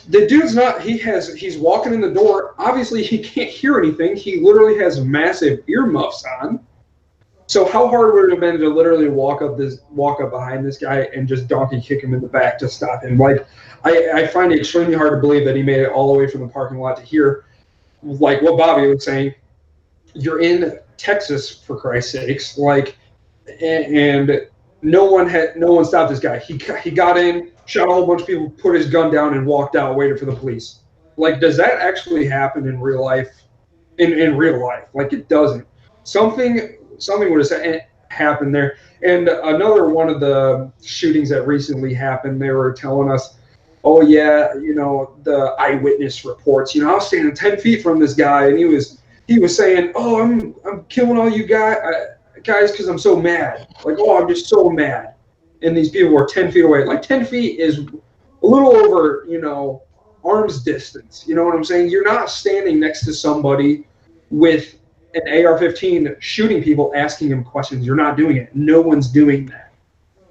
C: The dude's he's walking in the door. Obviously he can't hear anything. He literally has massive earmuffs on. So how hard would it have been to literally walk up behind this guy and just donkey kick him in the back to stop him? Like, I find it extremely hard to believe that he made it all the way from the parking lot to here. Like what Bobby was saying, you're in Texas, for Christ's sakes. Like, and no one stopped this guy. He got in, shot a whole bunch of people, put his gun down, and walked out, waited for the police. Like, does that actually happen in real life? In real life, like, it doesn't. Something would have happened there. And another one of the shootings that recently happened, they were telling us, oh yeah, the eyewitness reports. I was standing 10 feet from this guy, and he was saying, oh, I'm killing all you guys because I'm so mad. Like, oh, I'm just so mad. And these people were 10 feet away. Like, 10 feet is a little over, arm's distance. You know what I'm saying? You're not standing next to somebody with an AR-15 shooting people, asking him questions. You're not doing it. No one's doing that.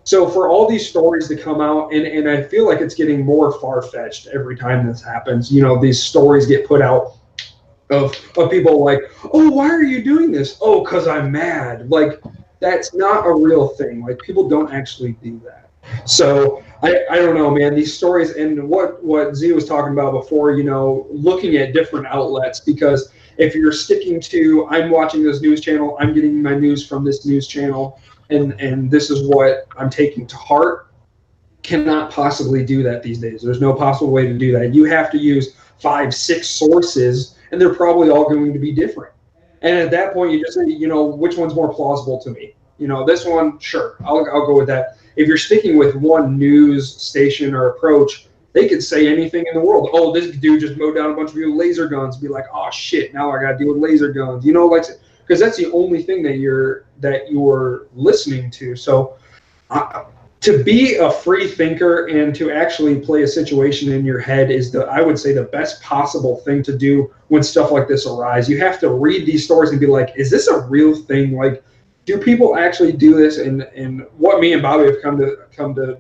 C: So for all these stories to come out, and I feel like it's getting more far-fetched every time this happens. These stories get put out of people like, oh, why are you doing this? Oh, because I'm mad. Like, that's not a real thing. Like, people don't actually do that. So I don't know, man. These stories and what Z was talking about before, looking at different outlets, because if you're sticking to, I'm watching this news channel, I'm getting my news from this news channel, and this is what I'm taking to heart, cannot possibly do that these days. There's no possible way to do that. You have to use 5, 6 sources, and they're probably all going to be different. And at that point, you just say, which one's more plausible to me? This one, sure, I'll go with that. If you're sticking with one news station or approach, they could say anything in the world. Oh, this dude just mowed down a bunch of you with laser guns. Be like, oh shit, now I got to deal with laser guns. Like, because that's the only thing that you're listening to. So, to be a free thinker and to actually play a situation in your head is I would say, the best possible thing to do when stuff like this arises. You have to read these stories and be like, is this a real thing? Like, do people actually do this? And what me and Bobby have come to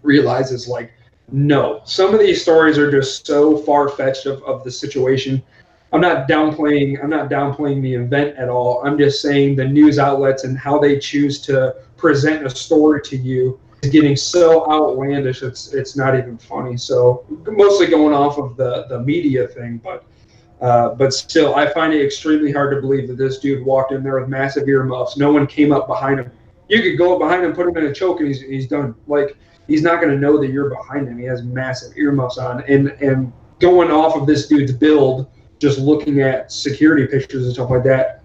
C: realize is, like, no. Some of these stories are just so far-fetched of the situation. I'm not downplaying the event at all. I'm just saying the news outlets and how they choose to present a story to you is getting so outlandish, it's not even funny. So mostly going off of the media thing, but still, I find it extremely hard to believe that this dude walked in there with massive earmuffs. No one came up behind him. You could go up behind him, put him in a choke, and he's done. Like, he's not going to know that you're behind him. He has massive earmuffs on, and going off of this dude's build, just looking at security pictures and stuff like that,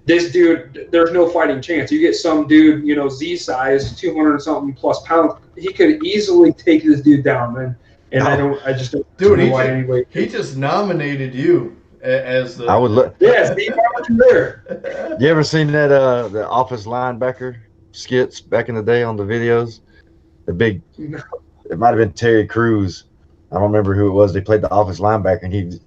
C: this dude, there's no fighting chance. You get some dude, Z size, 200 something plus pounds, he could easily take this dude down, man. And I just don't know why anyway.
A: He just nominated you as the.
B: I would look.
C: Yes, he brought you there.
B: You ever seen that the Office linebacker skits back in the day on the videos? The big, it might have been Terry Crews. I don't remember who it was. They played the Office linebacker, and he's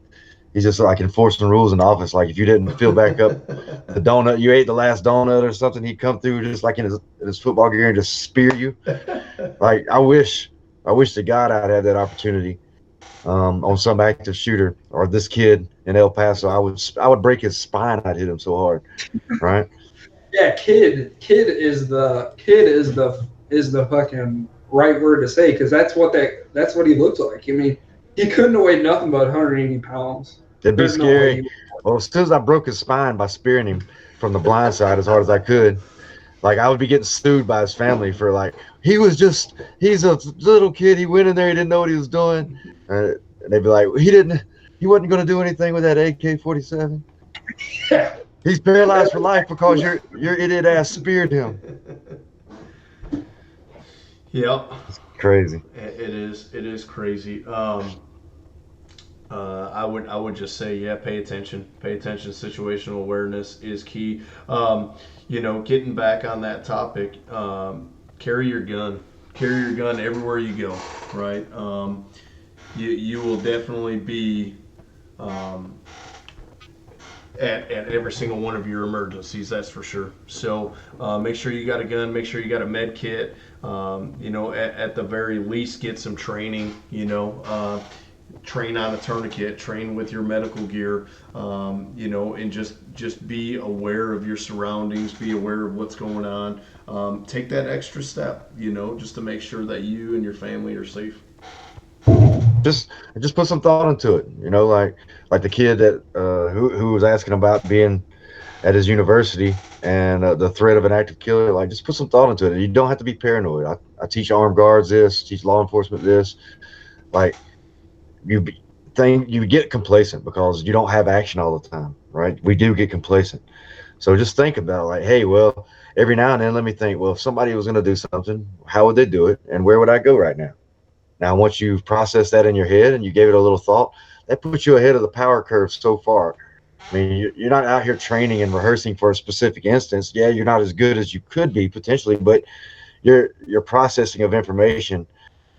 B: just like enforcing rules in the office. Like, if you didn't fill back up the donut, you ate the last donut or something, he'd come through just like in his football gear and just spear you. Like, I wish to God I'd had that opportunity on some active shooter, or this kid in El Paso. I would break his spine. I'd hit him so hard, right?
C: Yeah, kid is the fucking right word to say, because that's what he looked like. I mean, he couldn't have weighed nothing but 180 pounds.
B: It'd be scary. Well, as soon as I broke his spine by spearing him from the blind side as hard as I could, like, I would be getting sued by his family for, like, he's a little kid. He went in there. He didn't know what he was doing. And they'd be like, he wasn't going to do anything with that AK-47.
C: Yeah.
B: He's paralyzed for life because your idiot ass speared him.
A: Yep.
B: It's crazy.
A: It is crazy. I would just say, yeah, pay attention. Situational awareness is key. Getting back on that topic, carry your gun everywhere you go, right? You will definitely be at every single one of your emergencies, that's for sure. So make sure you got a gun, make sure you got a med kit. At the very least, get some training. Train on a tourniquet, train with your medical gear, and just be aware of your surroundings, be aware of what's going on. Take that extra step, just to make sure that you and your family are safe.
B: Just put some thought into it, like the kid that who was asking about being at his university and the threat of an active killer. Like, just put some thought into it. You don't have to be paranoid. I teach armed guards this, teach law enforcement this. Like, you get complacent because you don't have action all the time, right? We do get complacent. So just think about it, like, hey, well, every now and then let me think, well, if somebody was going to do something, how would they do it, and where would I go right now? Now, once you've processed that in your head and you gave it a little thought, that puts you ahead of the power curve so far. I mean, you're not out here training and rehearsing for a specific instance. Yeah, you're not as good as you could be potentially, but your processing of information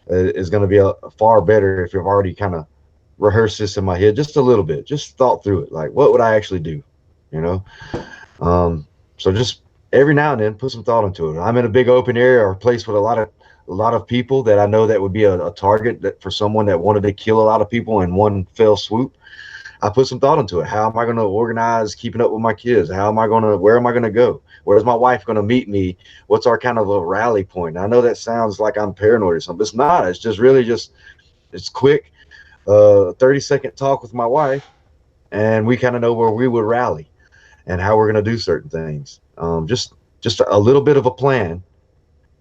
B: is going to be far better if you've already kind of rehearsed this in my head just a little bit, just thought through it. Like, what would I actually do? So just every now and then put some thought into it. I'm in a big open area or a place with a lot of people that I know that would be a target for someone that wanted to kill a lot of people in one fell swoop. I put some thought into it. How am I going to organize keeping up with my kids? Where am I going to go? Where's my wife going to meet me? What's our kind of a rally point? And I know that sounds like I'm paranoid or something. It's not. It's just really it's quick, 30-second talk with my wife, and we kind of know where we would rally and how we're going to do certain things. Just a little bit of a plan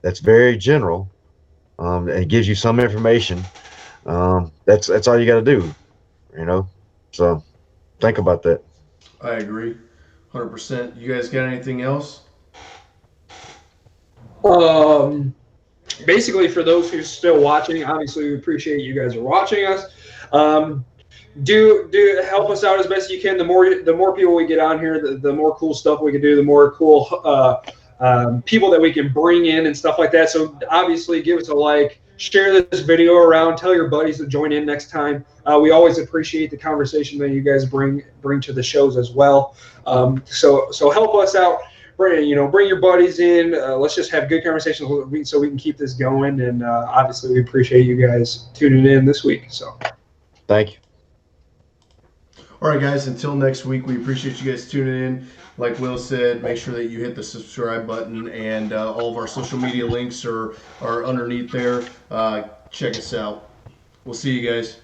B: that's very general, and gives you some information. That's all you got to do, you know. So think about that.
A: I agree, 100%. You guys got anything else?
C: Basically, for those who's still watching, obviously we appreciate you guys are watching us. Do help us out as best you can. The more people we get on here, the more cool stuff we can do. The more cool people that we can bring in and stuff like that. So obviously, give us a like, share this video around, tell your buddies to join in next time. We always appreciate the conversation that you guys bring to the shows as well. So help us out. Bring your buddies in. Let's just have good conversations so we can keep this going. And obviously, we appreciate you guys tuning in this week. So
B: Thank you.
A: All right, guys, until next week, we appreciate you guys tuning in. Like Will said, make sure that you hit the subscribe button, and all of our social media links are underneath there. Check us out. We'll see you guys.